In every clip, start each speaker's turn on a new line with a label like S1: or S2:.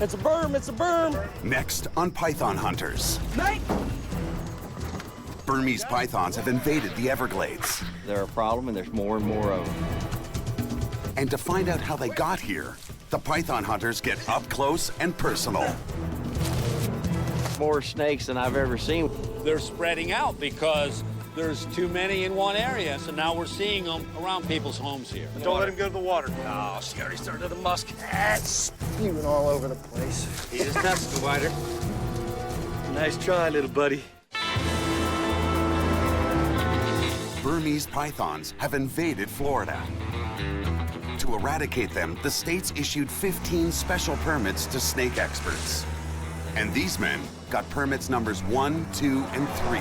S1: It's a berm, it's a berm.
S2: Next on Python Hunters.
S1: Mate!
S2: Burmese pythons have invaded the Everglades.
S3: They're a problem, and there's more and more of them.
S2: And to find out how they got here, the Python Hunters get up close and personal.
S3: More snakes than I've ever seen.
S4: They're spreading out because there's too many in one area, so now we're seeing them around people's homes here.
S1: Don't let him go to the water.
S4: Oh, she already started the musk.
S1: That's spewing all over the place.
S3: He is testicle biter. Nice try, little buddy.
S2: Burmese pythons have invaded Florida. To eradicate them, the state's issued 15 special permits to snake experts. And these men got permits numbers 1, 2, and 3.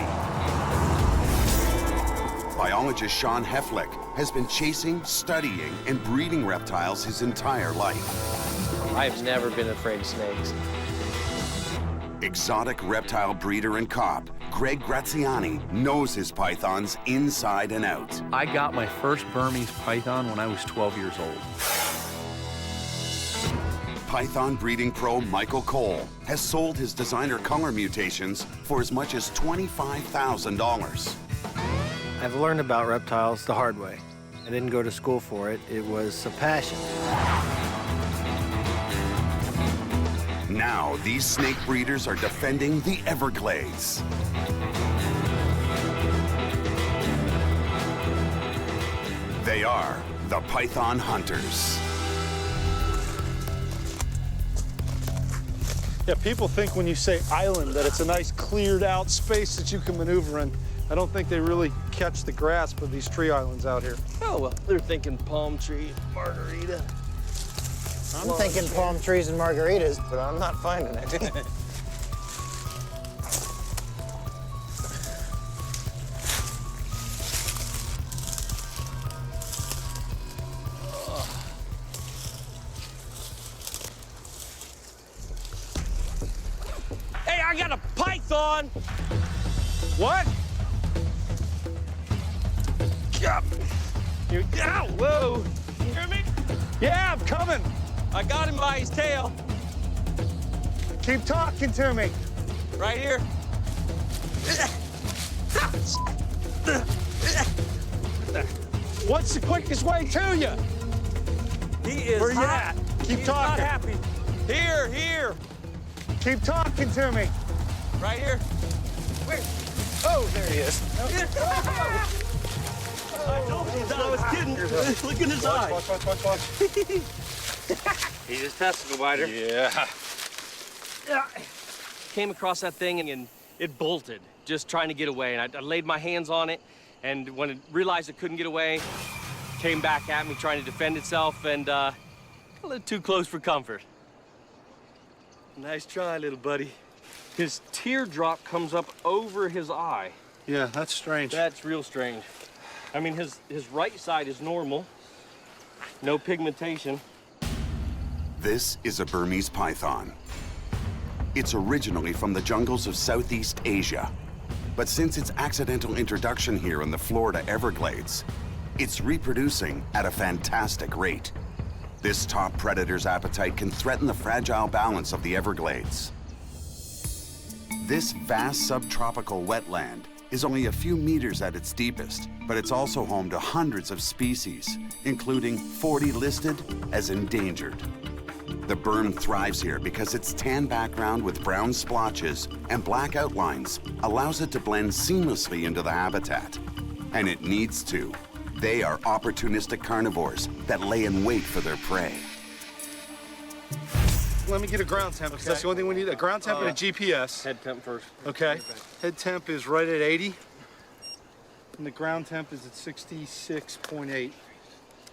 S2: Biologist Sean Havoc has been chasing, studying, and breeding reptiles his entire life.
S3: I've never been afraid of snakes.
S2: Exotic reptile breeder and cop, Greg Graziani, knows his pythons inside and out.
S5: I got my first Burmese python when I was 12 years old.
S2: Python breeding pro Michael Cole has sold his designer color mutations for as much as $25,000.
S6: I've learned about reptiles the hard way. I didn't go to school for it. It was a passion.
S2: Now, these snake breeders are defending the Everglades. They are the Python Hunters.
S1: Yeah, people think when you say island that it's a nice cleared out space that you can maneuver in. I don't think they really catch the grasp of these tree islands out here.
S3: Oh, well, they're thinking palm tree, margarita.
S6: I'm thinking palm trees and margaritas, but I'm not finding it.
S4: Hey, I got a python!
S1: What?
S4: You, ow, whoa! You hear me?
S1: Yeah, I'm coming.
S4: I got him by his tail,
S1: Keep talking to me.
S4: right here.
S1: What's the quickest way to you?
S4: He is
S1: Where you
S4: hot.
S1: at? Keep
S4: He's
S1: talking.
S4: not happy. Here,
S1: Keep talking to me.
S4: right here.
S1: Oh, there he is.
S4: I told you I was kidding. Look in his eye.
S1: Watch.
S3: He's a testicle biter.
S1: Yeah.
S3: Came across that thing and it bolted, just trying to get away. And I laid my hands on it, and when it realized it couldn't get away, came back at me trying to defend itself, and a little too close for comfort. Nice try, little buddy. His teardrop comes up over his eye.
S1: Yeah, that's strange.
S3: That's real strange. I mean, his right side is normal, no pigmentation.
S2: This is a Burmese python. It's originally from the jungles of Southeast Asia. But since its accidental introduction here in the Florida Everglades, it's reproducing at a fantastic rate. This top predator's appetite can threaten the fragile balance of the Everglades. This vast subtropical wetland is only a few meters at its deepest, but it's also home to hundreds of species, including 40 listed as endangered. The berm thrives here because its tan background with brown splotches and black outlines allows it to blend seamlessly into the habitat. And it needs to. They are opportunistic carnivores that lay in wait for their prey.
S1: Let me get a ground temp, because that's the only thing we need, a ground temp and a GPS.
S3: Head temp first.
S1: Okay. Head temp is right at 80, and the ground temp is at 66.8.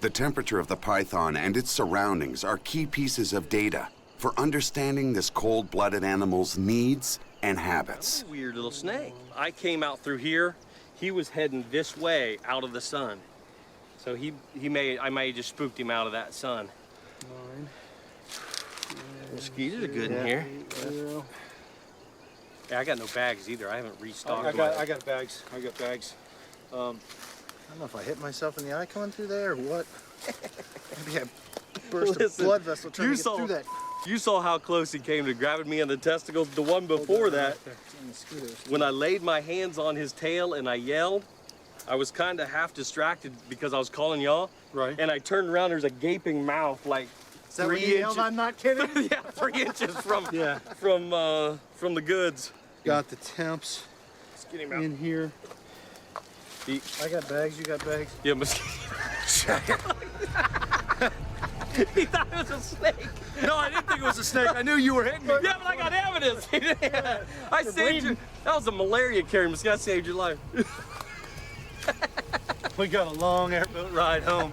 S2: The temperature of the python and its surroundings are key pieces of data for understanding this cold-blooded animal's needs and habits.
S3: Weird little snake. I came out through here. He was heading this way out of the sun. So I may have just spooked him out of that sun.
S1: 9.
S3: Mosquitoes are good in here.
S1: 0.
S3: Yeah, I got no bags either. I haven't restocked.
S1: I got bags.
S6: don't know if I hit myself in the eye coming through there or what. Maybe I burst
S3: Listen,
S6: a blood vessel trying to get through that.
S3: You saw how close he came to grabbing me in the testicles. The one before that, when I laid my hands on his tail and I yelled, I was kind of half distracted because I was calling y'all.
S1: Right.
S3: And I turned around, there's a gaping mouth like
S6: Is that what you yelled? I'm not kidding.
S3: yeah, 3 inches from
S1: Yeah.
S3: from the goods.
S1: Got the temps
S3: Let's get him out.
S1: in here.
S6: I got bags, you got bags?
S3: Yeah, he thought it was a snake.
S1: No, I didn't think it was a snake. I knew you were hitting me.
S3: Yeah, but I got evidence. I saved you. That was a malaria carrier mosquito. I saved your life.
S1: We got a long airboat ride home.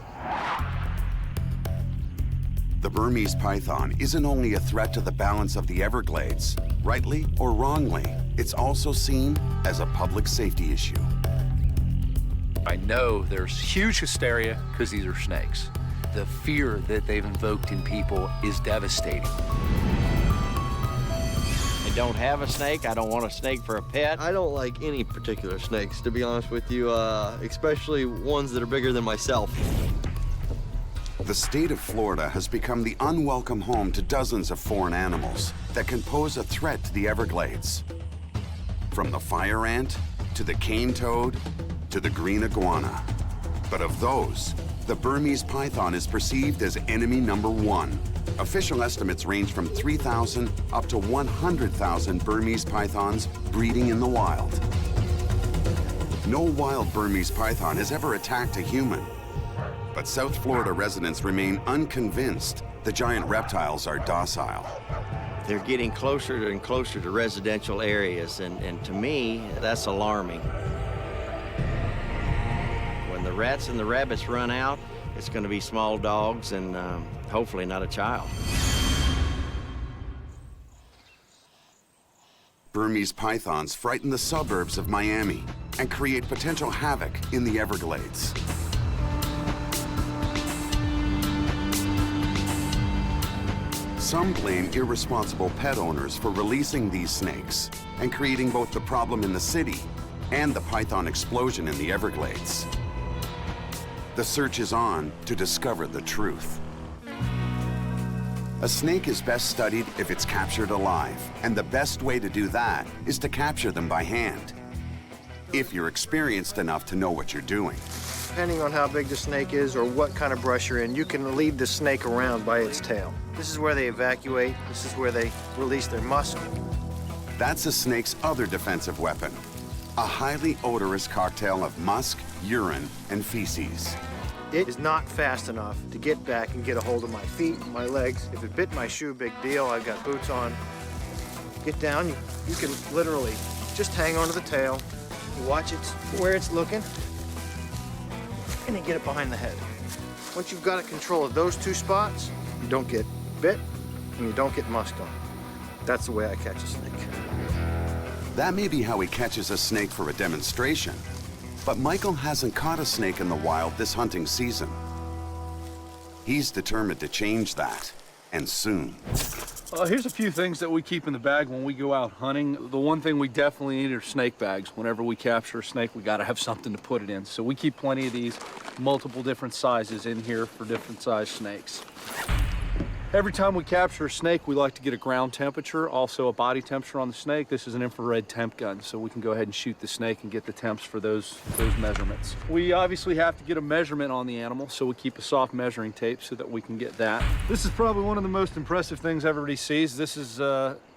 S2: The Burmese python isn't only a threat to the balance of the Everglades. Rightly or wrongly, it's also seen as a public safety issue.
S5: I know there's huge hysteria because these are snakes. The fear that they've invoked in people is devastating.
S7: I don't have a snake. I don't want a snake for a pet.
S8: I don't like any particular snakes, to be honest with you, especially ones that are bigger than myself.
S2: The state of Florida has become the unwelcome home to dozens of foreign animals that can pose a threat to the Everglades. From the fire ant, to the cane toad, to the green iguana. But of those, the Burmese python is perceived as enemy number 1. Official estimates range from 3,000 up to 100,000 Burmese pythons breeding in the wild. No wild Burmese python has ever attacked a human. But South Florida residents remain unconvinced the giant reptiles are docile.
S7: They're getting closer and closer to residential areas, and to me, that's alarming. When the rats and the rabbits run out, it's going to be small dogs and hopefully not a child.
S2: Burmese pythons frighten the suburbs of Miami and create potential havoc in the Everglades. Some blame irresponsible pet owners for releasing these snakes and creating both the problem in the city and the python explosion in the Everglades. The search is on to discover the truth. A snake is best studied if it's captured alive, and the best way to do that is to capture them by hand, if you're experienced enough to know what you're doing.
S6: Depending on how big the snake is or what kind of brush you're in, you can lead the snake around by its tail. This is where they evacuate. This is where they release their musk.
S2: That's a snake's other defensive weapon, a highly odorous cocktail of musk, urine, and feces.
S6: It is not fast enough to get back and get a hold of my feet, my legs. If it bit my shoe, big deal. I've got boots on. Get down. You can literally just hang onto the tail, watch it where it's looking, and then get it behind the head. Once you've got control of those 2 spots, you don't get bit and you don't get musked on. That's the way I catch a snake.
S2: That may be how he catches a snake for a demonstration, but Michael hasn't caught a snake in the wild this hunting season. He's determined to change that, and soon.
S5: Here's a few things that we keep in the bag when we go out hunting. The one thing we definitely need are snake bags. Whenever we capture a snake, we gotta have something to put it in. So we keep plenty of these, multiple different sizes in here for different size snakes. Every time we capture a snake, we like to get a ground temperature, also a body temperature on the snake. This is an infrared temp gun, so we can go ahead and shoot the snake and get the temps for those measurements. We obviously have to get a measurement on the animal, so we keep a soft measuring tape so that we can get that. This is probably one of the most impressive things everybody sees. This is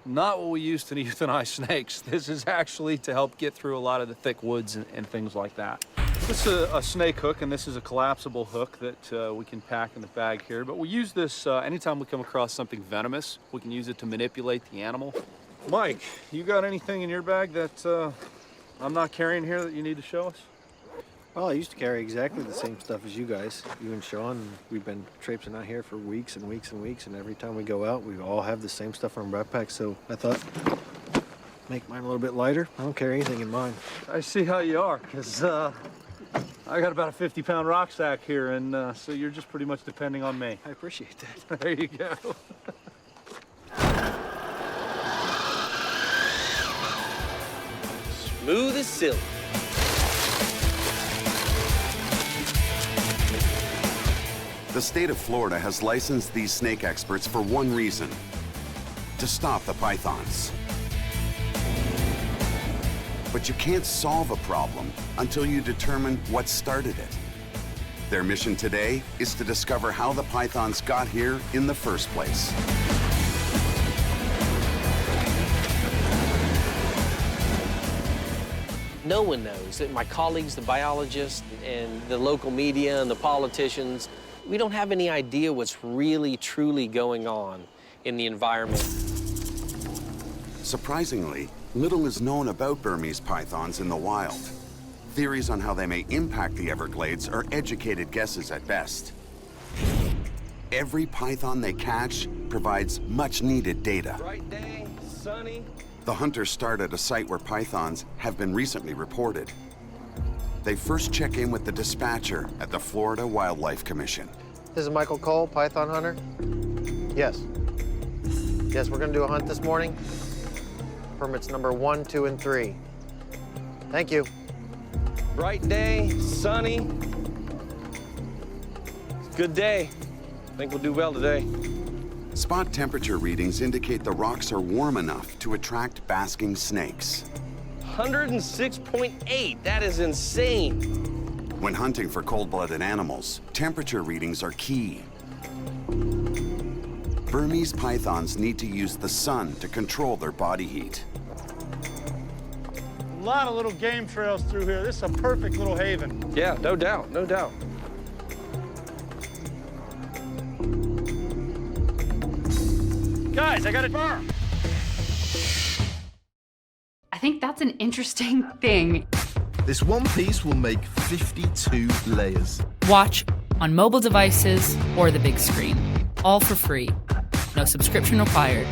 S5: not what we use to euthanize snakes. This is actually to help get through a lot of the thick woods and things like that. This is a snake hook, and this is a collapsible hook that we can pack in the bag here. But we use this anytime we come across something venomous. We can use it to manipulate the animal. Mike, you got anything in your bag that I'm not carrying here that you need to show us?
S6: Well, I used to carry exactly the same stuff as you guys, you and Sean. We've been traipsing out here for weeks and weeks and weeks, and every time we go out, we all have the same stuff in our backpacks. So I thought, make mine a little bit lighter. I don't carry anything in mine.
S5: I see how you are, because I got about a 50-pound rucksack here, and so you're just pretty much depending on me.
S6: I appreciate that.
S5: There you go.
S3: Smooth as silk.
S2: The state of Florida has licensed these snake experts for one reason: to stop the pythons. But you can't solve a problem until you determine what started it. Their mission today is to discover how the pythons got here in the first place.
S9: No one knows. My colleagues, the biologists, and the local media and the politicians, we don't have any idea what's really, truly going on in the environment.
S2: Surprisingly, little is known about Burmese pythons in the wild. Theories on how they may impact the Everglades are educated guesses at best. Every python they catch provides much-needed data.
S3: Bright day, sunny.
S2: The hunters start at a site where pythons have been recently reported. They first check in with the dispatcher at the Florida Wildlife Commission.
S6: This is Michael Cole, python hunter. Yes. Yes, we're gonna do a hunt this morning. Permits number 1, 2, and 3. Thank you.
S3: Bright day, sunny. Good day. I think we'll do well today.
S2: Spot temperature readings indicate the rocks are warm enough to attract basking snakes.
S3: 106.8, that is insane.
S2: When hunting for cold-blooded animals, temperature readings are key. Burmese pythons need to use the sun to control their body heat.
S1: A lot of little game trails through here. This is a perfect little haven.
S3: Yeah, no doubt, no doubt.
S1: Guys, I got a bar.
S10: I think that's an interesting thing.
S11: This one piece will make 52 layers.
S10: Watch on mobile devices or the big screen. All for free. No subscription required.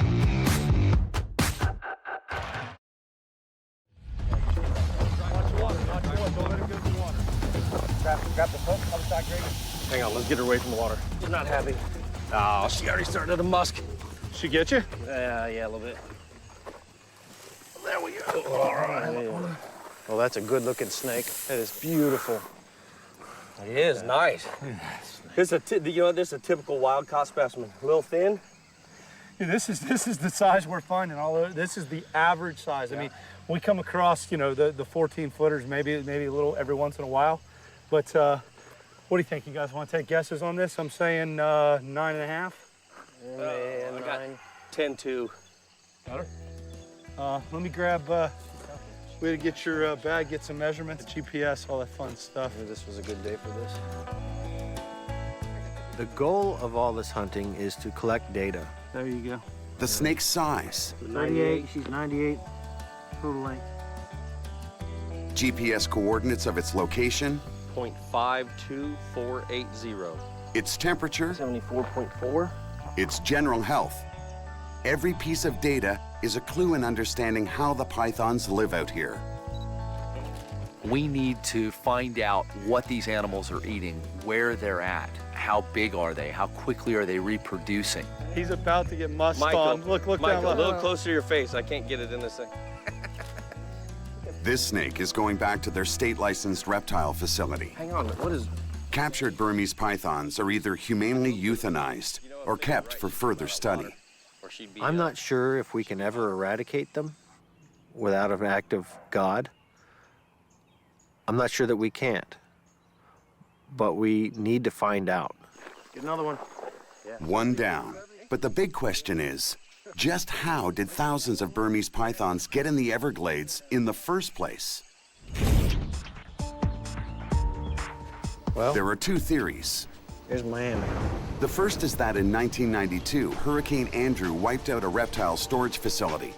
S3: Grab the hook, other side, Greg. Hang on, let's get her away from the water. She's not happy. Oh, she already started to musk.
S1: She get you?
S3: Yeah, a little bit. There we go.
S6: All right. Well, that's a good-looking snake. That is beautiful.
S3: It is nice. This is this is a typical wild-caught specimen. A little thin.
S1: Yeah, this is the size we're finding. Although this is the average size. I mean, we come across the 14-footers maybe a little every once in a while, but what do you think? You guys want to take guesses on this? I'm saying 9.5.
S3: I got 10-2.
S1: Got her. Let me grab. Way to get your bag, get some measurements, GPS, all that fun stuff.
S6: This was a good day for this. The goal of all this hunting is to collect data.
S1: There you go.
S2: The snake's size,
S6: 38, she's 98, total length.
S2: GPS coordinates of its location,
S3: 0.52480.
S2: its temperature,
S3: 74.4.
S2: its general health. Every piece of data is a clue in understanding how the pythons live out here.
S12: We need to find out what these animals are eating, where they're at, how big are they, how quickly are they reproducing.
S1: He's about to get musked
S3: Michael,
S1: on. Look
S3: Michael,
S1: down.
S3: a little closer to your face. I can't get it in this thing.
S2: This snake is going back to their state-licensed reptile facility.
S3: Hang on, what is...
S2: Captured Burmese pythons are either humanely euthanized or kept for further study.
S6: I'm not sure if we can ever eradicate them without an act of God. I'm not sure that we can't, but we need to find out. Get another one.
S2: One down. But the big question is, just how did thousands of Burmese pythons get in the Everglades in the first place?
S6: Well,
S2: there are two theories.
S6: Here's Miami.
S2: The first is that in 1992, Hurricane Andrew wiped out a reptile storage facility,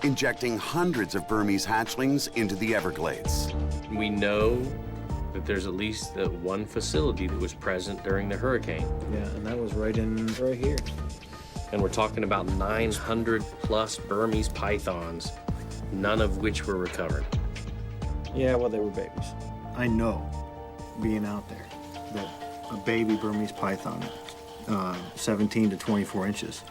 S2: injecting hundreds of Burmese hatchlings into the Everglades.
S9: We know that there's at least one facility that was present during the hurricane.
S6: Yeah, and that was right here.
S9: And we're talking about 900 plus Burmese pythons, none of which were recovered.
S6: Yeah, well, they were babies. I know, being out there, that a baby Burmese python, 17 to 24 inches,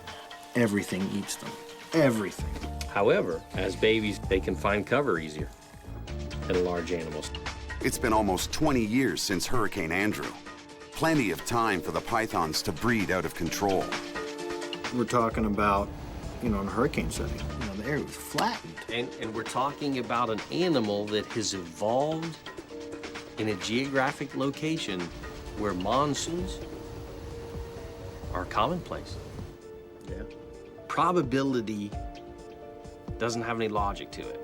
S6: everything eats them. Everything.
S9: However, as babies, they can find cover easier than large animals.
S2: It's been almost 20 years since Hurricane Andrew. Plenty of time for the pythons to breed out of control.
S6: We're talking about, in a hurricane setting, the area was flattened.
S9: And we're talking about an animal that has evolved in a geographic location where monsoons are commonplace.
S6: Yeah.
S9: Probability doesn't have any logic to it.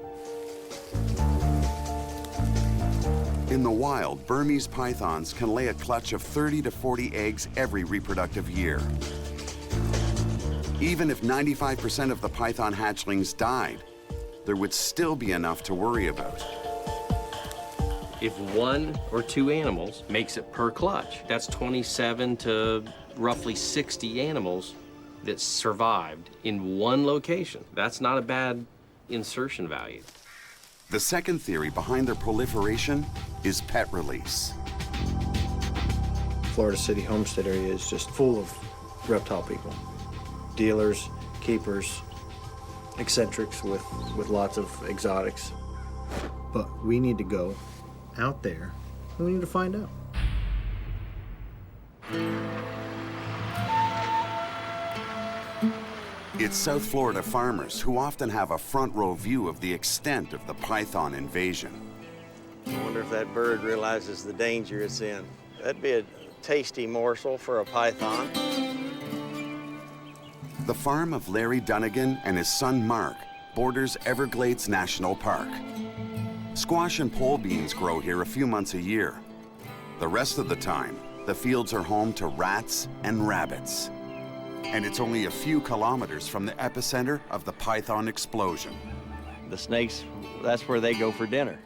S2: In the wild, Burmese pythons can lay a clutch of 30 to 40 eggs every reproductive year. Even if 95% of the python hatchlings died, there would still be enough to worry about.
S9: If 1 or 2 animals makes it per clutch, that's 27 to roughly 60 animals that survived in one location. That's not a bad insertion value.
S2: The second theory behind their proliferation is pet release.
S6: Florida City Homestead area is just full of reptile people. Dealers, keepers, eccentrics with lots of exotics. But we need to go out there and we need to find out.
S2: It's South Florida farmers who often have a front row view of the extent of the python invasion.
S7: I wonder if that bird realizes the danger it's in. That'd be a tasty morsel for a python.
S2: The farm of Larry Dunnigan and his son Mark borders Everglades National Park. Squash and pole beans grow here a few months a year. The rest of the time, the fields are home to rats and rabbits. And it's only a few kilometers from the epicenter of the python explosion.
S7: The snakes, that's where they go for dinner.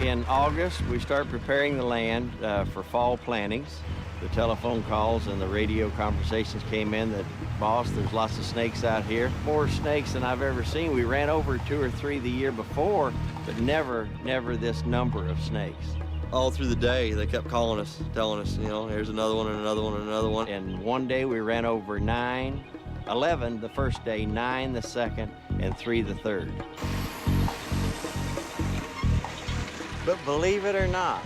S7: In August, we start preparing the land for fall plantings. The telephone calls and the radio conversations came in that, boss, there's lots of snakes out here. More snakes than I've ever seen. We ran over 2 or 3 the year before, but never this number of snakes.
S8: All through the day, they kept calling us, telling us, here's another one and another one and another one.
S7: And one day we ran over 11 the first day, 9 the second, and 3 the third. But believe it or not,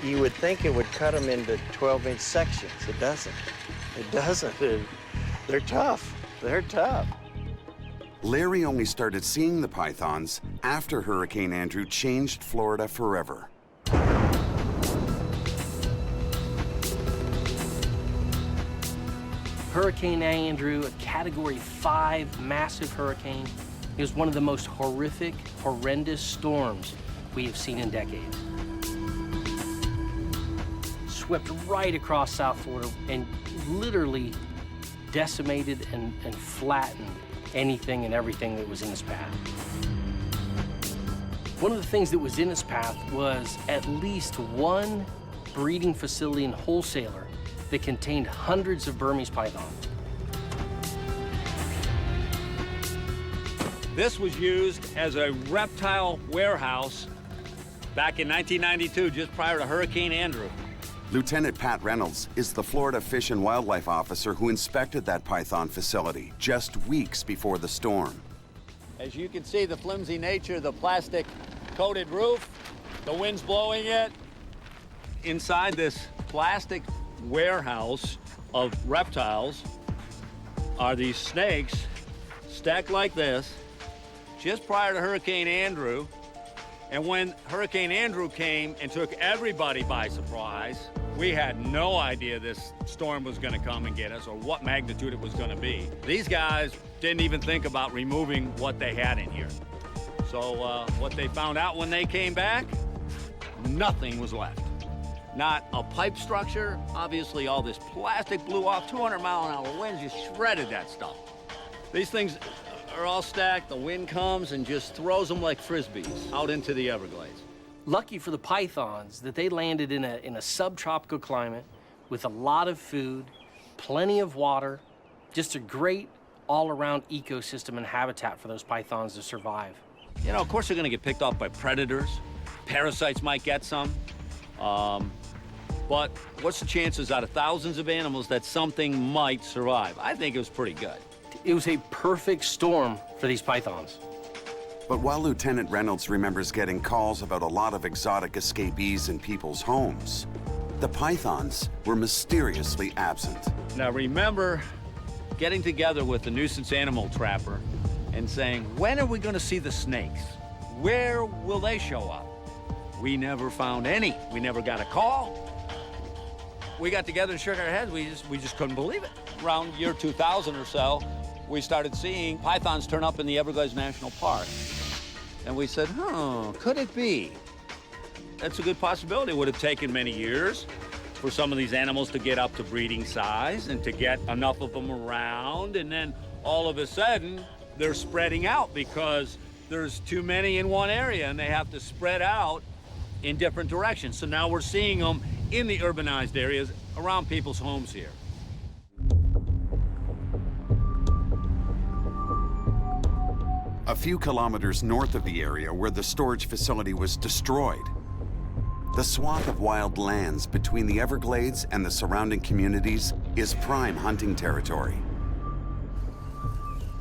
S7: you would think it would cut them into 12-inch sections. It doesn't. It doesn't. They're tough. They're tough.
S2: Larry only started seeing the pythons after Hurricane Andrew changed Florida forever.
S9: Hurricane Andrew, a Category 5 massive hurricane, it was one of the most horrific, horrendous storms we have seen in decades. Swept right across South Florida and literally decimated and flattened anything and everything that was in its path. One of the things that was in its path was at least one breeding facility and wholesaler that contained hundreds of Burmese pythons.
S4: This was used as a reptile warehouse back in 1992, just prior to Hurricane Andrew.
S2: Lieutenant Pat Reynolds is the Florida Fish and Wildlife officer who inspected that python facility just weeks before the storm.
S4: As you can see, the flimsy nature of the plastic-coated roof, the wind's blowing it. Inside this plastic warehouse of reptiles are these snakes stacked like this just prior to Hurricane Andrew. And when Hurricane Andrew came and took everybody by surprise, we had no idea this storm was going to come and get us or what magnitude it was going to be. These guys didn't even think about removing what they had in here. So what they found out when they came back, nothing was left. Not a pipe structure. Obviously, all this plastic blew off. 200-mile-an-hour winds just shredded that stuff. These things are all stacked. The wind comes and just throws them like Frisbees out into the Everglades.
S9: Lucky for the pythons that they landed in a subtropical climate with a lot of food, plenty of water, just a great all-around ecosystem and habitat for those pythons to survive.
S4: Of course, they're going to get picked off by predators. Parasites might get some. But what's the chances out of thousands of animals that something might survive? I think it was pretty good.
S9: It was a perfect storm for these pythons.
S2: But while Lieutenant Reynolds remembers getting calls about a lot of exotic escapees in people's homes, the pythons were mysteriously absent.
S4: Now remember getting together with the nuisance animal trapper and saying, when are we going to see the snakes? Where will they show up? We never found any. We never got a call. We got together and shook our heads. We just couldn't believe it. Around year 2000 or so, we started seeing pythons turn up in the Everglades National Park. And we said, could it be? That's a good possibility. It would have taken many years for some of these animals to get up to breeding size and to get enough of them around. And then all of a sudden, they're spreading out because there's too many in one area and they have to spread out in different directions. So now we're seeing them in the urbanized areas around people's homes here.
S2: A few kilometers north of the area where the storage facility was destroyed, the swath of wild lands between the Everglades and the surrounding communities is prime hunting territory.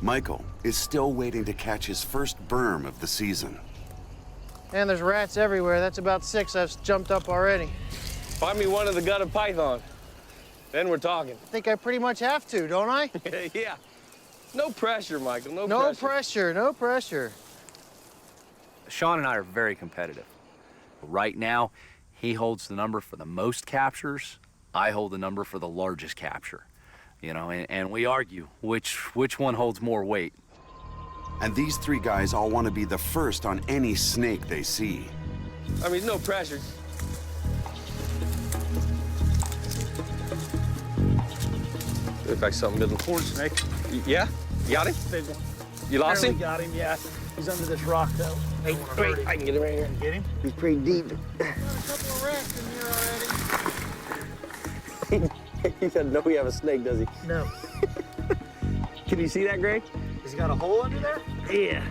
S2: Michael is still waiting to catch his first berm of the season.
S6: And there's rats everywhere. That's about 6 I've jumped up already.
S3: Find me one of the gutted python. Then we're talking.
S6: I think I pretty much have to, don't I?
S3: Yeah. No pressure, Michael. No
S6: pressure. No pressure.
S12: Sean and I are very competitive. Right now, he holds the number for the most captures. I hold the number for the largest capture. You know, and we argue which one holds more weight.
S2: And these three guys all want to be the first on any snake they see.
S3: I mean, no pressure. Looks like something middle.
S1: Corn snake.
S3: Yeah? You got him?
S1: Big one.
S3: You lost him?
S1: Got him, yeah. He's under this rock, though.
S3: Hey, wait, I can get him right here.
S1: Get him?
S3: He's pretty deep.
S6: Got a couple of rats in here already.
S3: He doesn't know we have a snake, does he?
S1: No.
S3: Can you see that, Greg?
S1: He's got a hole under there?
S3: Yeah.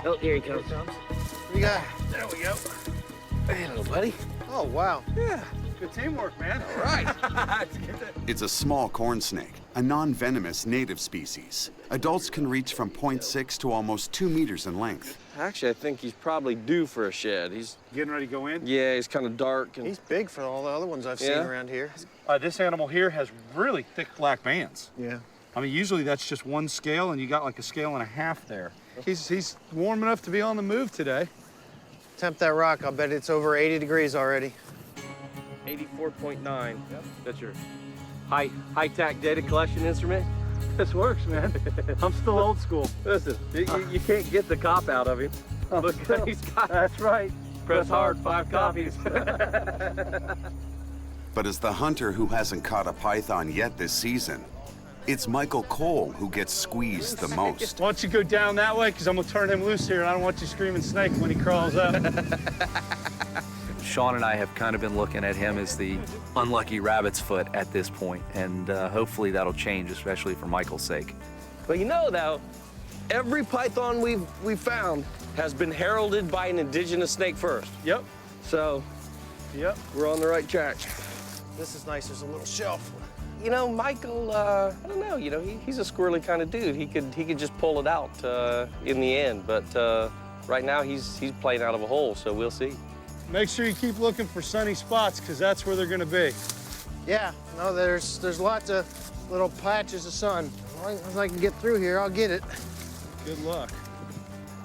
S3: Oh, here he comes.
S6: What do you got?
S3: There we go. Hey, little buddy.
S6: Oh, wow.
S1: Yeah. Good teamwork, man.
S3: All right.
S2: It's a small corn snake, a non-venomous native species. Adults can reach from 0.6 to almost 2 meters in length.
S3: Actually, I think he's probably due for a shed. He's
S1: getting ready to go in?
S3: Yeah, he's kind of dark. And...
S6: He's big for all the other ones I've seen around here.
S1: This animal here has really thick black bands.
S6: Yeah.
S1: I mean, usually that's just one scale, and you got like a scale and a half there. He's warm enough to be on the move today.
S6: Temp that rock. I'll bet it's over 80 degrees already.
S3: 84.9. Yep. That's your high-tech data collection instrument.
S1: This works, man. I'm still old school.
S3: Listen, you can't get the cop out of him. Look, he's got.
S1: That's right.
S3: Press hard, 5 copies.
S2: But as the hunter who hasn't caught a python yet this season, it's Michael Cole who gets squeezed the most.
S1: Why don't you go down that way, because I'm going to turn him loose here, and I don't want you screaming snake when he crawls up.
S12: Sean and I have kind of been looking at him as the unlucky rabbit's foot at this point, and hopefully that'll change, especially for Michael's sake.
S3: But you know, though, every python we've found has been heralded by an indigenous snake first.
S1: Yep.
S3: So, yep, we're on the right track.
S6: This is nice. There's a little shelf.
S3: You know, Michael, I don't know, you know, he's a squirrely kind of dude. He could just pull it out in the end, but right now he's playing out of a hole, so we'll see.
S1: Make sure you keep looking for sunny spots, because that's where they're going to be.
S6: Yeah, no, there's lots of little patches of sun. As long as I can get through here, I'll get it.
S1: Good luck.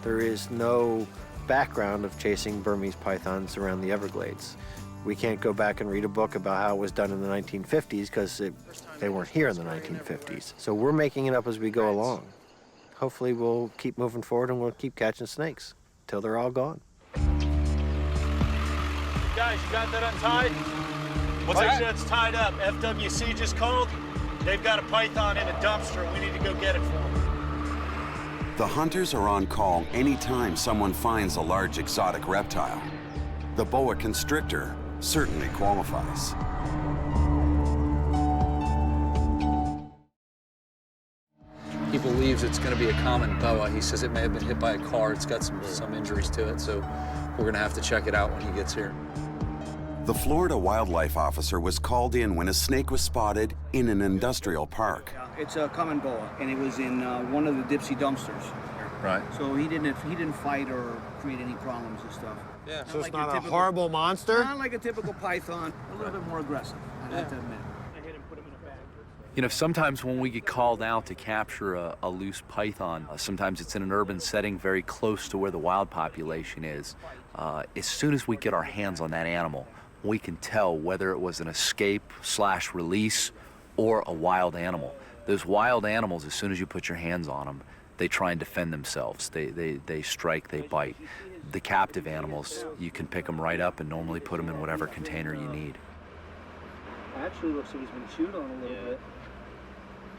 S6: There is no background of chasing Burmese pythons around the Everglades. We can't go back and read a book about how it was done in the 1950s because they weren't here in the 1950s. So we're making it up as we go along. Hopefully we'll keep moving forward and we'll keep catching snakes till they're all gone.
S1: Guys, you got that untied? What's that? Make sure it's tied up. FWC just called. They've got a python in a dumpster. We need to go get it for them.
S2: The hunters are on call anytime someone finds a large exotic reptile. The boa constrictor certainly qualifies.
S5: He believes it's going to be a common boa. He says it may have been hit by a car. It's got some injuries to it, so we're going to have to check it out when he gets here.
S2: The Florida wildlife officer was called in when a snake was spotted in an industrial park.
S13: It's a common boa, and it was in one of the Dipsy dumpsters.
S5: Right.
S13: So he didn't fight or create any problems and stuff.
S6: Yeah. So it's
S13: like
S6: not
S13: your
S6: a horrible monster?
S13: Not like a typical python. A little bit more aggressive, I have to admit.
S12: You know, sometimes when we get called out to capture a loose python, sometimes it's in an urban setting very close to where the wild population is. As soon as we get our hands on that animal, we can tell whether it was an escape/release or a wild animal. Those wild animals, as soon as you put your hands on them, they try and defend themselves. They strike, they bite. The captive animals, you can pick them right up and normally put them in whatever container you need.
S13: Actually looks like he's been chewed on a little bit.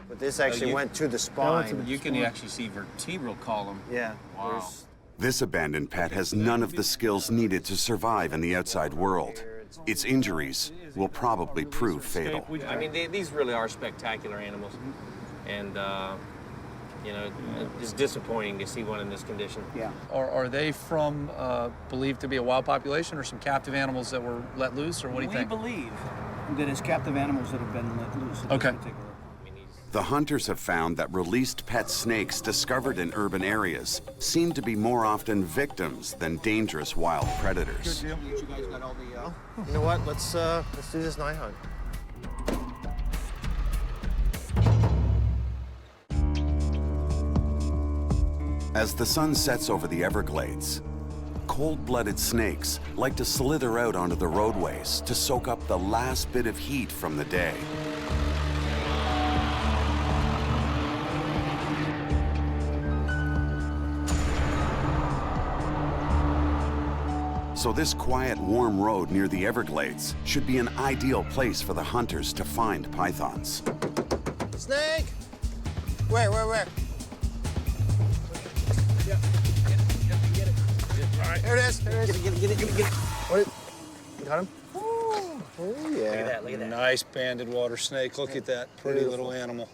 S6: But this actually went to the spine.
S9: You can actually see vertebral column.
S6: Yeah.
S9: Wow.
S2: This abandoned pet has none of the skills needed to survive in the outside world. Its injuries will probably prove fatal.
S9: I mean, these really are spectacular animals. And, you know, it's disappointing to see one in this condition.
S13: Yeah.
S5: Are they from believed to be a wild population or some captive animals that were let loose, or what do you think?
S13: We believe that it's captive animals that have been let loose. In
S5: Okay.
S13: this particular.
S2: The hunters have found that released pet snakes discovered in urban areas seem to be more often victims than dangerous wild predators.
S6: You guys got all the, You know what? Let's do this night hunt.
S2: As the sun sets over the Everglades, cold-blooded snakes like to slither out onto the roadways to soak up the last bit of heat from the day. So this quiet, warm road near the Everglades should be an ideal place for the hunters to find pythons.
S6: Snake! Where?
S13: Get it.
S6: All right, here it is. Get it. What? You got him? Oh yeah.
S9: Look at that.
S5: Nice banded water snake. Look at that pretty little animal.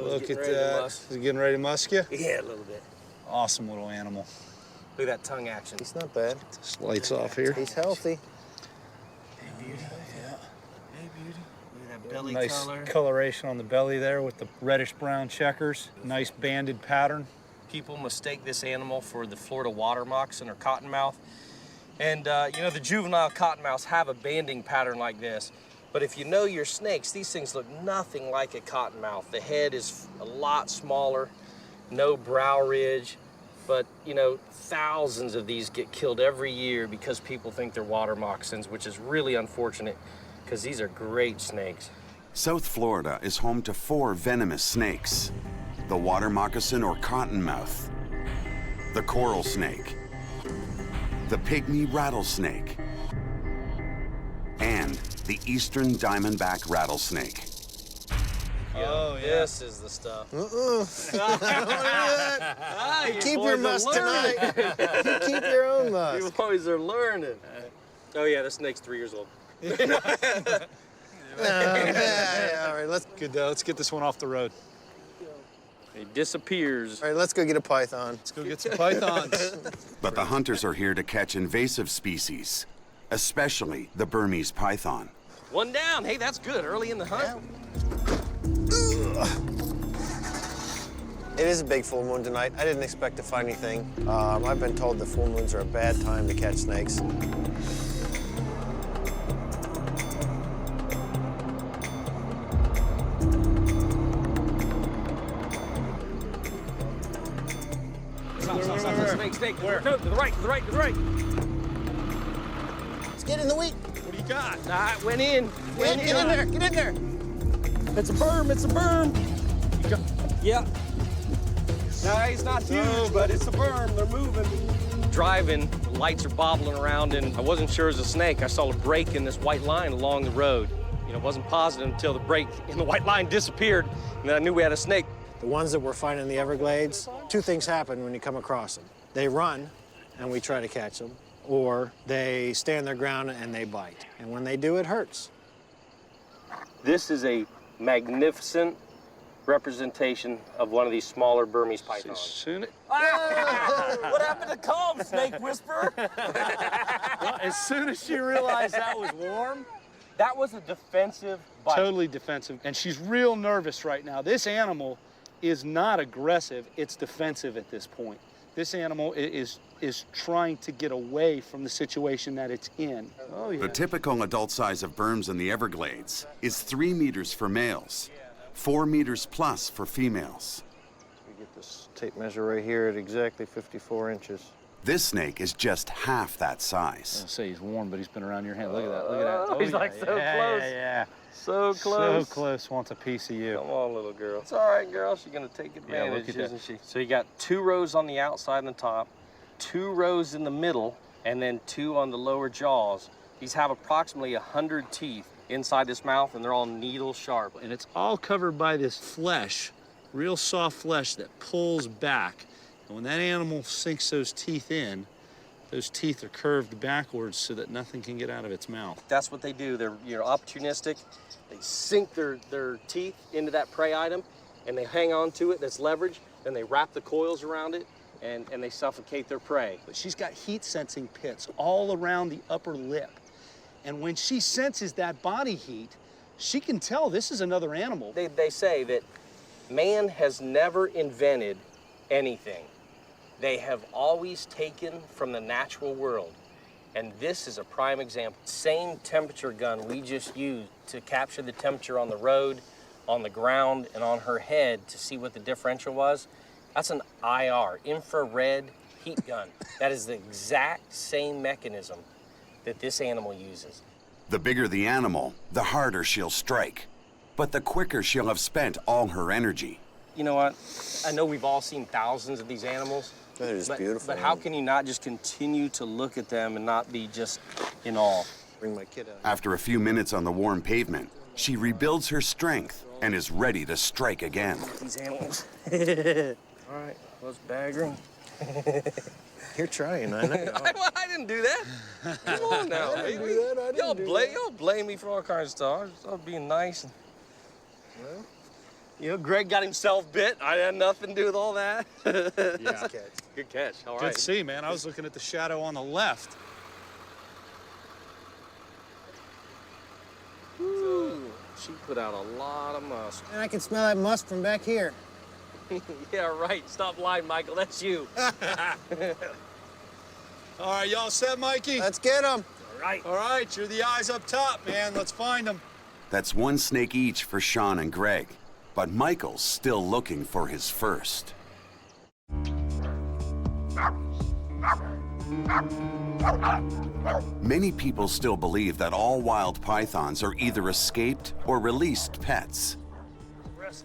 S5: Look at that. Is he getting ready to musk you?
S9: Yeah, a little bit.
S5: Awesome little animal.
S9: Look at that tongue action.
S6: He's not bad.
S5: This lights off here.
S6: He's healthy.
S9: Hey, beauty. Hey, beauty. Look at that belly
S1: Nice
S9: color.
S1: coloration on the belly there with the reddish-brown checkers. Nice banded pattern.
S3: People mistake this animal for the Florida water moccasin or cottonmouth. And, you know, the juvenile cottonmouths have a banding pattern like this. But if you know your snakes, these things look nothing like a cottonmouth. The head is a lot smaller, no brow ridge. But, you know, thousands of these get killed every year because people think they're water moccasins, which is really unfortunate because these are great snakes.
S2: South Florida is home to 4 venomous snakes: the water moccasin or cottonmouth, the coral snake, the pygmy rattlesnake, and the eastern diamondback rattlesnake.
S3: Oh, yeah. This is the stuff.
S6: You keep your musk tonight. You keep your own musk.
S3: You boys are learning. Oh, yeah, this snake's 3 years old.
S6: Yeah, all right, let's
S5: get this one off the road.
S3: He disappears.
S6: All right, let's go get a python.
S5: Let's go get some pythons.
S2: But the hunters are here to catch invasive species, especially the Burmese python.
S3: One down. Hey, that's good. Early in the hunt.
S6: It is a big full moon tonight. I didn't expect to find anything. I've been told that full moons are a bad time to catch snakes.
S3: Snake. Where? No, to the right.
S6: Let's get in the wheat.
S3: What do you got? Nah, it went in.
S6: Get in there. Get in there.
S3: It's a berm. Yeah. No, it's not huge, but it's a berm. They're moving. Driving, the lights are bobbling around, and I wasn't sure it was a snake. I saw a break in this white line along the road. You know, wasn't positive until the break in the white line disappeared, and then I knew we had a snake.
S6: The ones that we're finding in the Everglades, 2 things happen when you come across them. They run, and we try to catch them, or they stand their ground and they bite. And when they do, it hurts.
S3: This is a magnificent representation of one of these smaller Burmese pythons. What happened to calm, snake whisperer?
S1: Well, as soon as she realized that was warm,
S3: That was a defensive bite.
S1: totally defensive. And she's real nervous right now. This animal is not aggressive, it's defensive at this point. This animal is trying to get away from the situation that it's in. Oh, yeah.
S2: The typical adult size of berms in the Everglades is 3 meters for males, 4 meters plus for females.
S6: We get this tape measure right here at exactly 54 inches.
S2: This snake is just half that size.
S5: I'll say he's warm, but he's been around your hand. Look at that, look at that.
S3: Oh, he's like so close.
S1: Yeah.
S3: So close.
S1: So close, wants a piece of you.
S3: Come on, little girl. It's all right, girl. She's gonna take advantage, isn't she? So you got 2 rows on the outside and the top, 2 rows in the middle, and then 2 on the lower jaws. These have approximately 100 teeth inside this mouth, and they're all needle sharp.
S1: And it's all covered by this flesh, real soft flesh that pulls back. And when that animal sinks those teeth in, those teeth are curved backwards so that nothing can get out of its mouth.
S3: That's what they do. They're opportunistic. They sink their teeth into that prey item, and they hang on to it. That's leverage. Then they wrap the coils around it, and they suffocate their prey.
S1: But she's got heat-sensing pits all around the upper lip. And when she senses that body heat, she can tell this is another animal.
S3: They say that man has never invented anything. They have always taken from the natural world. And this is a prime example. Same temperature gun we just used to capture the temperature on the road, on the ground, and on her head to see what the differential was. That's an IR, infrared heat gun. That is the exact same mechanism that this animal uses.
S2: The bigger the animal, the harder she'll strike. But the quicker she'll have spent all her energy.
S3: You know what? I know we've all seen thousands of these animals.
S6: That is beautiful.
S3: But how can you not just continue to look at them and not be just in awe?
S6: Bring my kid out.
S2: After a few minutes on the warm pavement, she rebuilds her strength and is ready to strike again.
S3: These animals. All right, let's bag her.
S6: You're trying, I know.
S3: I didn't do that. Come on now, baby. Y'all blame me for all kinds of stuff. I was being nice. And, well, you know, Greg got himself bit. I had nothing to do with all that.
S1: Yeah.
S3: Good catch. All
S1: Good
S3: right.
S1: to see, man. I was looking at the shadow on the left.
S3: Ooh, she put out a lot of muscle.
S14: And I can smell that musk from back here.
S3: Yeah, right. Stop lying, Michael. That's you.
S1: All right, y'all set, Mikey?
S14: Let's get them.
S3: All right.
S1: All right, you're the eyes up top, man. Let's find them.
S2: That's 1 snake each for Sean and Greg. But Michael's still looking for his first. Many people still believe that all wild pythons are either escaped or released pets.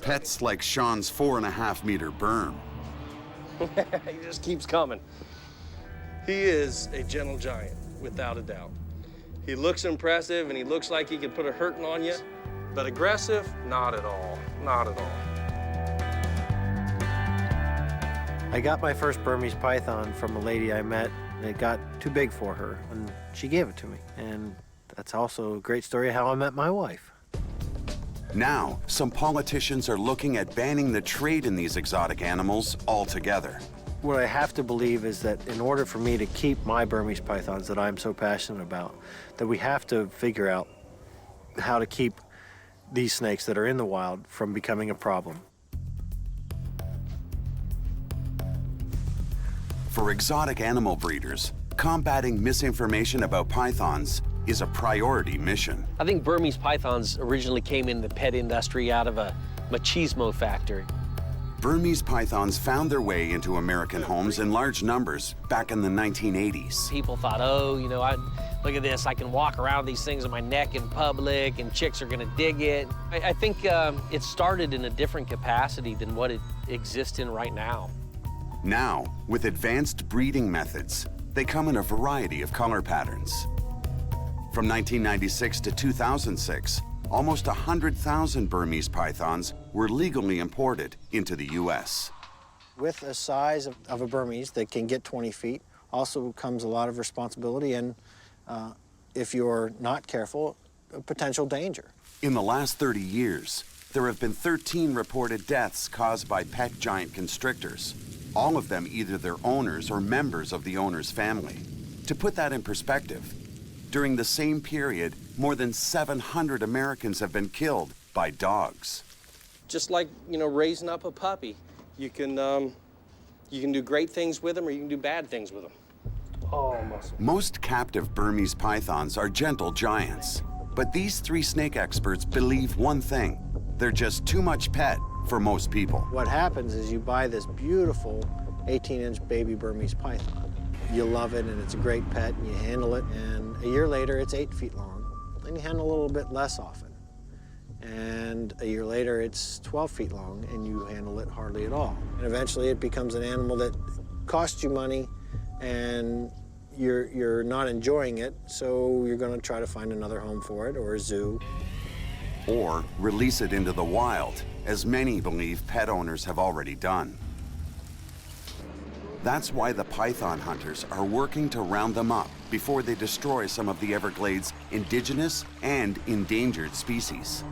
S2: Pets like Sean's 4.5-meter berm.
S3: He just keeps coming. He is a gentle giant, without a doubt. He looks impressive and he looks like he could put a hurting on you, but aggressive, not at all, not at all.
S6: I got my first Burmese python from a lady I met. It got too big for her, and she gave it to me. And that's also a great story of how I met my wife.
S2: Now, some politicians are looking at banning the trade in these exotic animals altogether.
S6: What I have to believe is that in order for me to keep my Burmese pythons that I'm so passionate about, that we have to figure out how to keep these snakes that are in the wild from becoming a problem.
S2: For exotic animal breeders, combating misinformation about pythons is a priority mission.
S3: I think Burmese pythons originally came in the pet industry out of a machismo factor.
S2: Burmese pythons found their way into American homes in large numbers back in the 1980s.
S3: People thought, oh, you know, look at this, I can walk around these things on my neck in public and chicks are gonna dig it. I think it started in a different capacity than what it exists in right now.
S2: Now, with advanced breeding methods, they come in a variety of color patterns. From 1996 to 2006, almost 100,000 Burmese pythons were legally imported into the U.S.
S6: With a size of a Burmese that can get 20 feet, also comes a lot of responsibility and, if you're not careful, a potential danger.
S2: In the last 30 years, there have been 13 reported deaths caused by pet giant constrictors, all of them either their owners or members of the owner's family. To put that in perspective, during the same period, more than 700 Americans have been killed by dogs.
S9: just like, you know, raising up a puppy. You can do great things with them, or you can do bad things with them.
S1: Oh, muscle.
S2: Most captive Burmese pythons are gentle giants, but these three snake experts believe one thing: they're just too much pet for most people.
S14: What happens is you buy this beautiful 18-inch baby Burmese python. You love it, and it's a great pet, and you handle it, and a year later, it's 8 feet long, and you handle a little bit less often. And a year later, it's 12 feet long, and you handle it hardly at all. And eventually, it becomes an animal that costs you money, and you're not enjoying it, so you're going to try to find another home for it, or a zoo.
S2: Or release it into the wild, as many believe pet owners have already done. That's why the python hunters are working to round them up before they destroy some of the Everglades' indigenous and endangered species.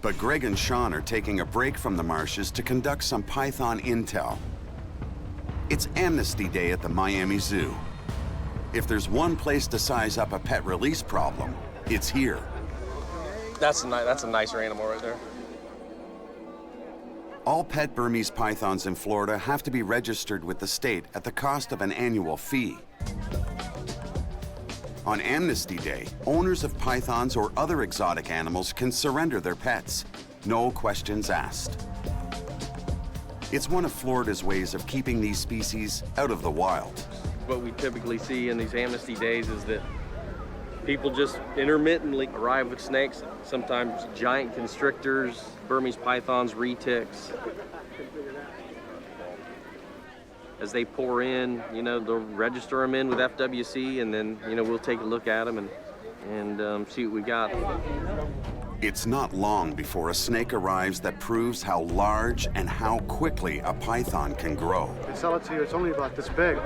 S2: But Greg and Sean are taking a break from the marshes to conduct some python intel. It's Amnesty Day at the Miami Zoo. If there's one place to size up a pet release problem, it's here.
S3: That's a nicer animal right there.
S2: All pet Burmese pythons in Florida have to be registered with the state at the cost of an annual fee. On Amnesty Day, owners of pythons or other exotic animals can surrender their pets, no questions asked. It's one of Florida's ways of keeping these species out of the wild.
S3: What we typically see in these Amnesty Days is that people just intermittently arrive with snakes, sometimes giant constrictors, Burmese pythons, retics. As they pour in, you know, they'll register them in with FWC, and then, you know, we'll take a look at them and see what we got.
S2: It's not long before a snake arrives that proves how large and how quickly a python can grow.
S15: They sell it to you, it's only about this big.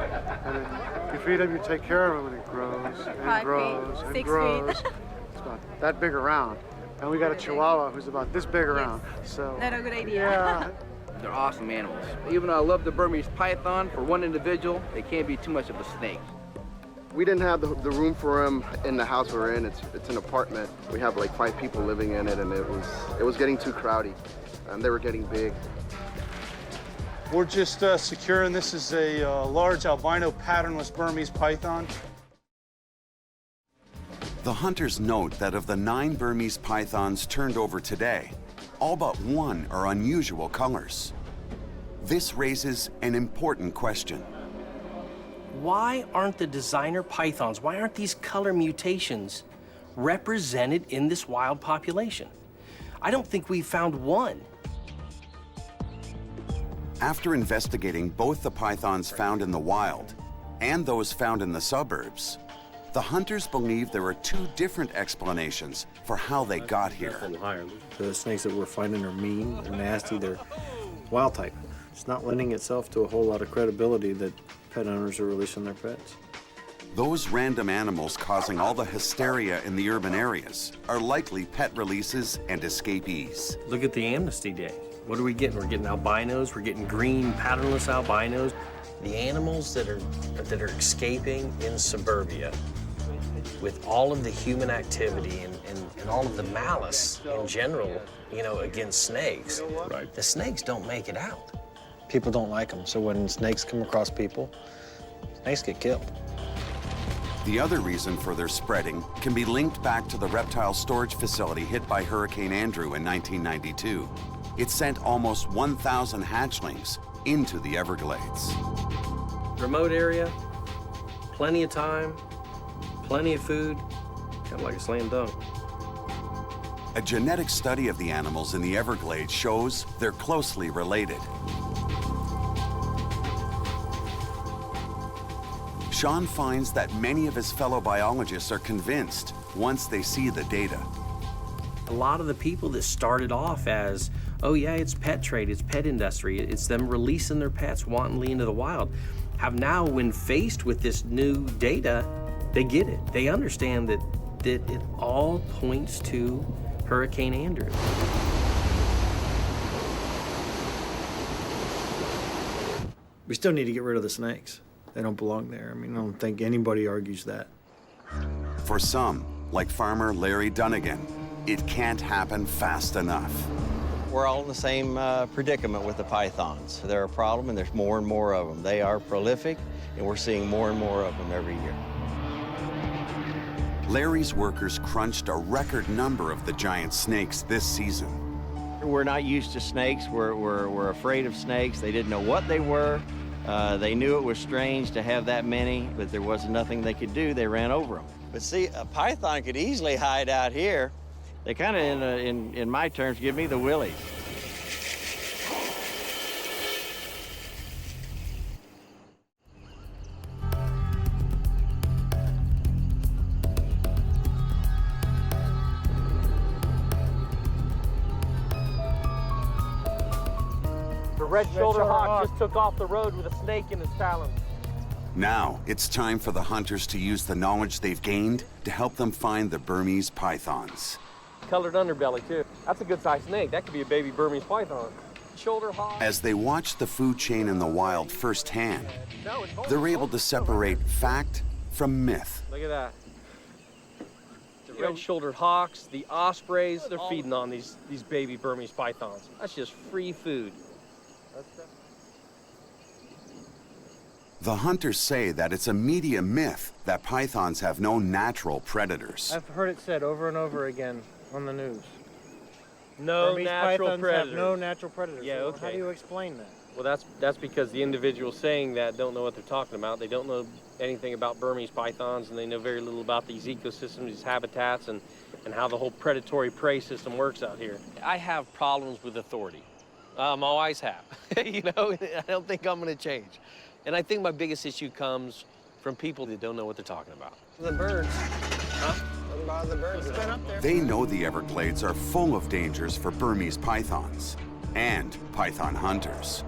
S15: And then you feed them, you take care of them, and it grows and grows and grows. It's about that big around. And we got a Chihuahua who's about this big around. So
S16: not a good idea.
S15: Yeah.
S17: They're awesome animals. Even though I love the Burmese python, for one individual, they can't be too much of a snake.
S18: We didn't have the room for him in the house we're in. It's an apartment. We have like 5 people living in it, and it was getting too crowded. They were getting big.
S1: We're just securing this is a large albino patternless Burmese python.
S2: The hunters note that of the 9 Burmese pythons turned over today, all but 1 are unusual colors. This raises an important question.
S9: Why aren't the designer pythons, why aren't these color mutations represented in this wild population? I don't think we found one.
S2: After investigating both the pythons found in the wild and those found in the suburbs, the hunters believe there are 2 different explanations for how they got here.
S6: The snakes that we're finding are mean, they're nasty, they're wild type. It's not lending itself to a whole lot of credibility that pet owners are releasing their pets.
S2: Those random animals causing all the hysteria in the urban areas are likely pet releases and escapees.
S9: Look at the Amnesty Day. What are we getting? We're getting albinos, we're getting green patternless albinos. The animals that are escaping in suburbia with all of the human activity and all of the malice in general, you know, against snakes, right. The snakes don't make it out.
S6: People don't like them, so when snakes come across people, snakes get killed.
S2: The other reason for their spreading can be linked back to the reptile storage facility hit by Hurricane Andrew in 1992. It sent almost 1,000 hatchlings into the Everglades.
S9: Remote area, plenty of time, plenty of food, kind of like a slam dunk.
S2: A genetic study of the animals in the Everglades shows they're closely related. Sean finds that many of his fellow biologists are convinced once they see the data.
S9: A lot of the people that started off as, oh yeah, it's pet trade, it's pet industry, it's them releasing their pets wantonly into the wild, have now, when faced with this new data, they get it. They understand that it all points to Hurricane Andrew.
S6: We still need to get rid of the snakes. They don't belong there. I mean, I don't think anybody argues that.
S2: For some, like farmer Larry Dunnigan, it can't happen fast enough.
S7: We're all in the same predicament with the pythons. They're a problem, and there's more and more of them. They are prolific, and we're seeing more and more of them every year.
S2: Larry's workers crunched a record number of the giant snakes this season.
S7: We're not used to snakes. We're afraid of snakes. They didn't know what they were. They knew it was strange to have that many, but there wasn't nothing they could do. They ran over them. But see, a python could easily hide out here. They kind of, in my terms, give me the willies.
S3: The red-shouldered hawk just took off the road with a snake in his talons.
S2: Now, it's time for the hunters to use the knowledge they've gained to help them find the Burmese pythons.
S3: Colored underbelly, too. That's a good-sized snake. That could be a baby Burmese python. Shoulder hawk.
S2: As they watch the food chain in the wild firsthand, they're able to separate fact from myth.
S3: Look at that. The red-shouldered hawks, the ospreys, they're feeding on these baby Burmese pythons. That's just free food.
S2: The hunters say that it's a media myth that pythons have no natural predators.
S6: I've heard it said over and over again on the news.
S3: No
S6: Burmese
S3: natural
S6: pythons
S3: predators.
S6: have no natural predators.
S3: Yeah,
S6: So
S3: okay.
S6: How do you explain that?
S3: Well, that's because the individuals saying that don't know what they're talking about. They don't know anything about Burmese pythons, and they know very little about these ecosystems, these habitats, and how the whole predatory prey system works out here. I have problems with authority. Always have. You know, I don't think I'm going to change. And I think my biggest issue comes from people that don't know what they're talking about.
S14: The birds. Huh? Doesn't bother the birds. It's been up there.
S2: They know the Everglades are full of dangers for Burmese pythons and python hunters.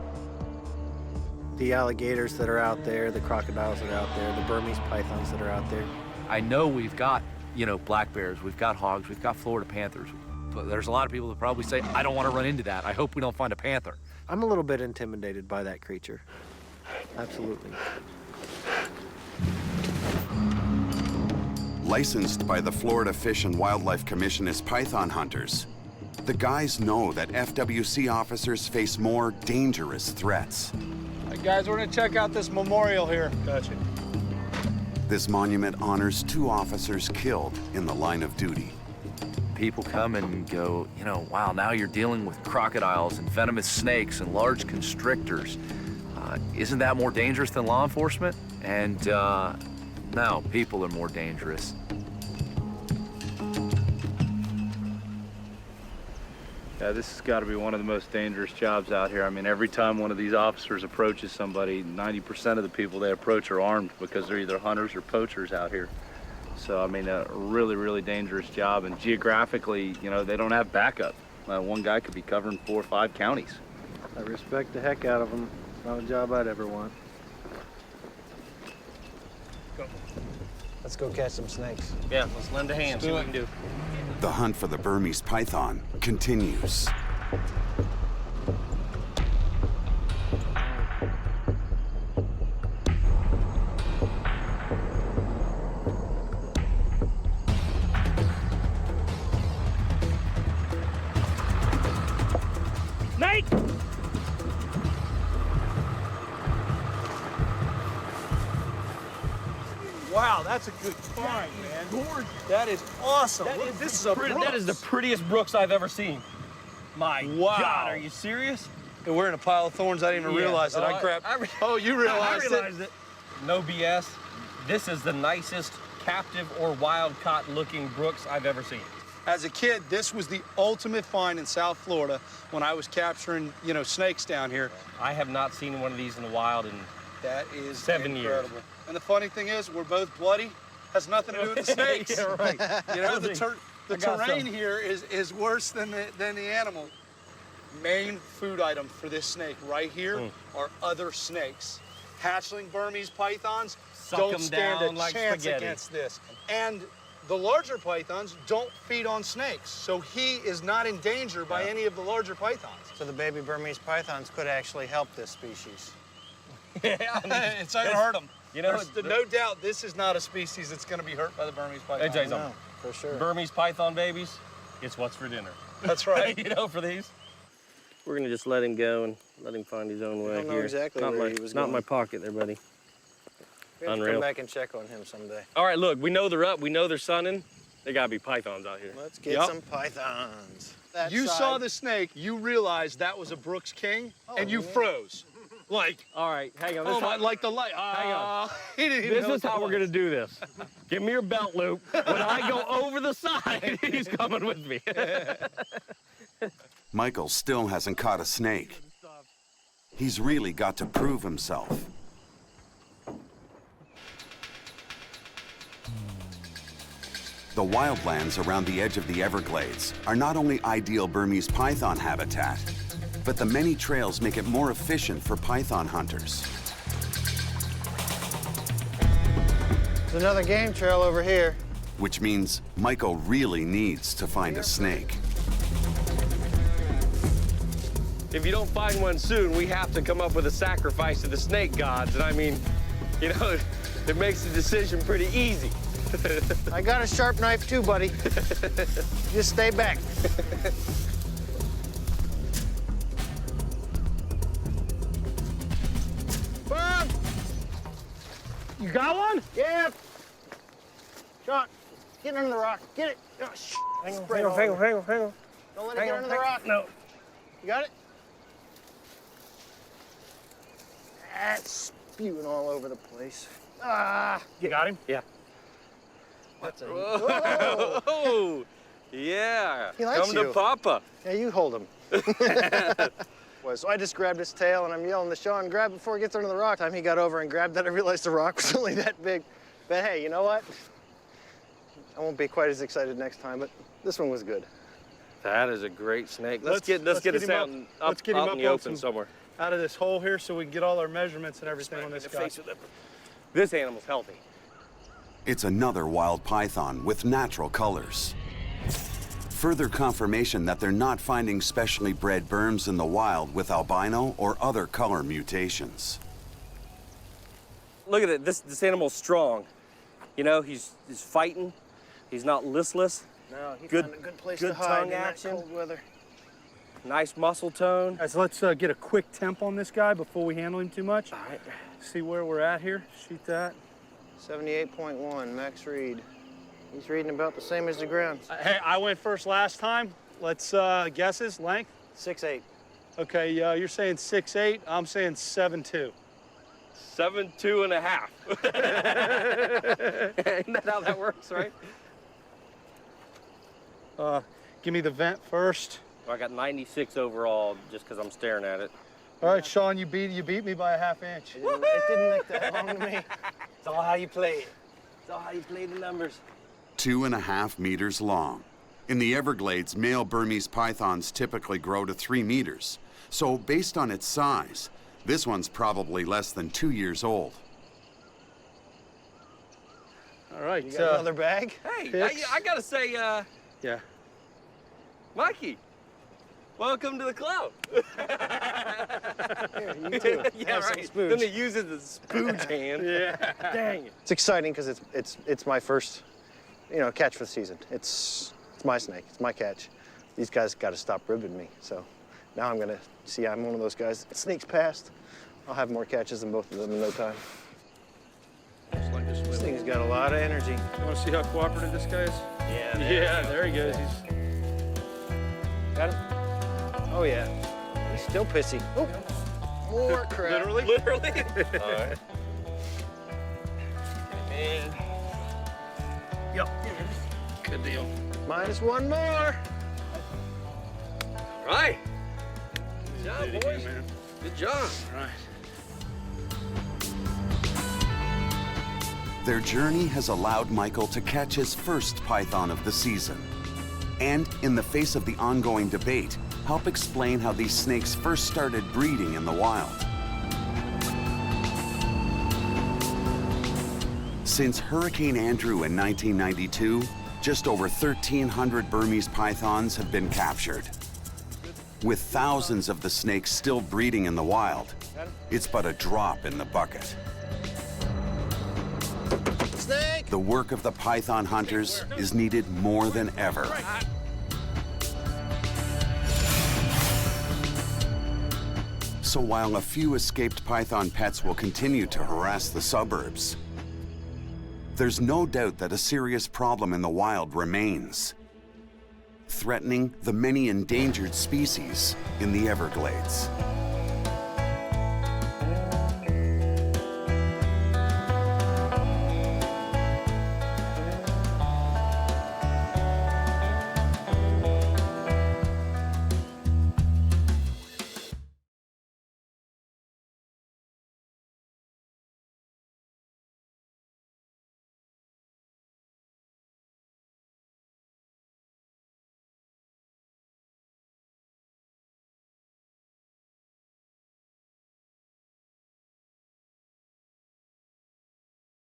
S14: The alligators that are out there, the crocodiles that are out there, the Burmese pythons that are out there.
S12: I know we've got, black bears, we've got hogs, we've got Florida panthers. But there's a lot of people that probably say, I don't want to run into that. I hope we don't find a panther.
S14: I'm a little bit intimidated by that creature. Absolutely.
S2: Licensed by the Florida Fish and Wildlife Commission as python hunters, the guys know that FWC officers face more dangerous threats.
S1: Hey guys, we're gonna check out this memorial here.
S5: Gotcha.
S2: This monument honors 2 officers killed in the line of duty.
S12: People come and go, wow, now you're dealing with crocodiles and venomous snakes and large constrictors. Isn't that more dangerous than law enforcement? And no, people are more dangerous.
S5: Yeah, this has got to be one of the most dangerous jobs out here. I mean, every time one of these officers approaches somebody, 90% of the people they approach are armed because they're either hunters or poachers out here. So, I mean, a really, really dangerous job. And geographically, they don't have backup. One guy could be covering 4 or 5 counties.
S6: I respect the heck out of them. It's not a job I'd ever want.
S14: Let's go catch some snakes.
S3: Yeah, let's lend a hand, see what we can do.
S2: The hunt for the Burmese python continues.
S3: Nate!
S1: Wow, that's a good find, man. Gorgeous. That is awesome. Look, this is a Brooks.
S3: That is the prettiest Brooks I've ever seen. My
S1: Wow.
S3: God, are you serious?
S1: And we're in a pile of thorns. I didn't even realize it. I grabbed. Oh, you realized,
S3: I realized it. No BS. This is the nicest captive or wild-caught looking Brooks I've ever seen.
S1: As a kid, this was the ultimate find in South Florida when I was capturing, snakes down here.
S3: I have not seen one of these in the wild in
S1: That is
S3: 7 years.
S1: incredible. And the funny thing is, we're both bloody. Has nothing to do with the snakes.
S3: Yeah, right.
S1: The terrain here is worse than the animal. Main food item for this snake right here are other snakes. Hatchling Burmese pythons don't stand a chance against this. And the larger pythons don't feed on snakes, so he is not in danger by any of the larger pythons.
S14: So the baby Burmese pythons could actually help this species.
S1: Yeah, it's not gonna hurt them.
S3: There's
S1: no doubt this is not a species that's gonna be hurt by the Burmese python.
S3: Let me tell you something.
S14: For sure.
S3: Burmese python babies, it's what's for dinner.
S1: That's right.
S3: You know, for these. We're gonna just let him go and let him find his own way
S14: I don't know
S3: here.
S14: exactly
S3: not
S14: where
S3: my,
S14: he was
S3: not
S14: going.
S3: my pocket there, buddy.
S14: We have to
S3: Unreal.
S14: come back and check on him someday.
S3: All right, look, we know they're up. We know they're sunning. They gotta be pythons out here.
S14: Let's get some pythons. That
S1: You
S14: side.
S1: saw the snake, you realized that was a Brooks King, and you froze. Like,
S3: all right, hang on.
S1: oh my, like the light.
S3: Hang on.
S1: He didn't even
S3: This
S1: know
S3: is
S1: what
S3: how
S1: that
S3: we're gonna
S1: was.
S3: do this. Give me your belt loop. When I go over the side, he's coming with me.
S2: Michael still hasn't caught a snake. He's really got to prove himself. The wildlands around the edge of the Everglades are not only ideal Burmese python habitat, but the many trails make it more efficient for python hunters.
S14: There's another game trail over here.
S2: Which means Michael really needs to find a snake.
S3: If you don't find one soon, we have to come up with a sacrifice to the snake gods. And I mean, you know, it makes the decision pretty easy.
S14: I got a sharp knife too, buddy. Just stay back. Bob!
S1: You got one?
S14: Yeah. Sean, get under the rock. Get it. Oh, shit.
S3: Hang on.
S14: Don't let it get under the rock.
S3: No.
S14: You got it? That's spewing all over the place. Ah!
S1: You got him?
S3: Yeah.
S14: That's a...
S3: Whoa. Oh, yeah.
S14: He likes
S3: Come
S14: you.
S3: to Papa.
S14: Yeah, you hold him. So I just grabbed his tail and I'm yelling to Sean, grab it before it gets under the rock. Time he got over and grabbed that, I realized the rock was only that big. But hey, you know what? I won't be quite as excited next time, but this one was good.
S3: That is a great snake. Let's get
S1: get
S3: us
S1: him
S3: out
S1: up.
S3: in
S1: Let's get him
S3: out
S1: up
S3: in the
S1: on
S3: open somewhere.
S1: Out of this hole here so we can get all our measurements and everything on this guy.
S3: This animal's healthy.
S2: It's another wild python with natural colors. Further confirmation that they're not finding specially bred Burms in the wild with albino or other color mutations.
S3: Look at it. This animal's strong. You know, he's fighting. He's not listless.
S14: No, he
S3: Good-
S14: found a good place
S3: good
S14: to hide
S3: tongue
S14: in that
S3: action.
S14: cold weather.
S3: Nice muscle tone.
S1: Guys, let's get a quick temp on this guy before we handle him too much.
S3: All right.
S1: See where we're at here. Shoot that.
S14: 78.1, max read. He's reading about the same as the ground.
S1: Hey, I went first last time. Let's guesses. Length?
S14: 6'8".
S1: Okay, you're saying 6'8". I'm saying 7'2".
S3: 7'2 and a half. Isn't that how that works, right?
S1: Give me the vent first.
S3: Well, I got 96 overall just because I'm staring at it.
S1: All right, Sean, you beat me by a half inch.
S14: It didn't look that long to me.
S3: It's all how you play it. It's all how you play the numbers.
S2: 2.5 meters long. In the Everglades, male Burmese pythons typically grow to 3 meters. So based on its size, this one's probably less than 2 years old.
S1: All right.
S14: You got another bag?
S3: Hey, I gotta say,
S1: Yeah.
S3: Mikey, welcome to the club.
S14: Here, you too.
S3: Yeah,
S14: Have some
S3: right.
S14: spooge.
S3: Then he uses the spooge hand.
S1: Yeah.
S3: Dang it.
S14: It's exciting because it's my first, catch for the season. It's my snake. It's my catch. These guys got to stop ribbing me. So now I'm gonna see. I'm one of those guys. Sneaks past. I'll have more catches than both of them in no time. This thing's got a lot of energy.
S1: You want to see how cooperative this guy is?
S3: Yeah.
S1: Yeah, there he goes.
S14: Got him? Oh yeah. He's still pissy. Oh, more crap.
S1: Literally?
S3: Literally? All right. Man.
S1: Yep. Good deal.
S14: Minus one more.
S3: Right. Good job,
S1: Did it
S3: boys.
S1: again, man.
S3: Good job.
S1: All right.
S2: Their journey has allowed Michael to catch his first python of the season. And in the face of the ongoing debate, help explain how these snakes first started breeding in the wild. Since Hurricane Andrew in 1992, just over 1,300 Burmese pythons have been captured. With thousands of the snakes still breeding in the wild, it's but a drop in the bucket.
S14: Snake.
S2: The work of the python hunters is needed more than ever. So while a few escaped python pets will continue to harass the suburbs, there's no doubt that a serious problem in the wild remains, threatening the many endangered species in the Everglades.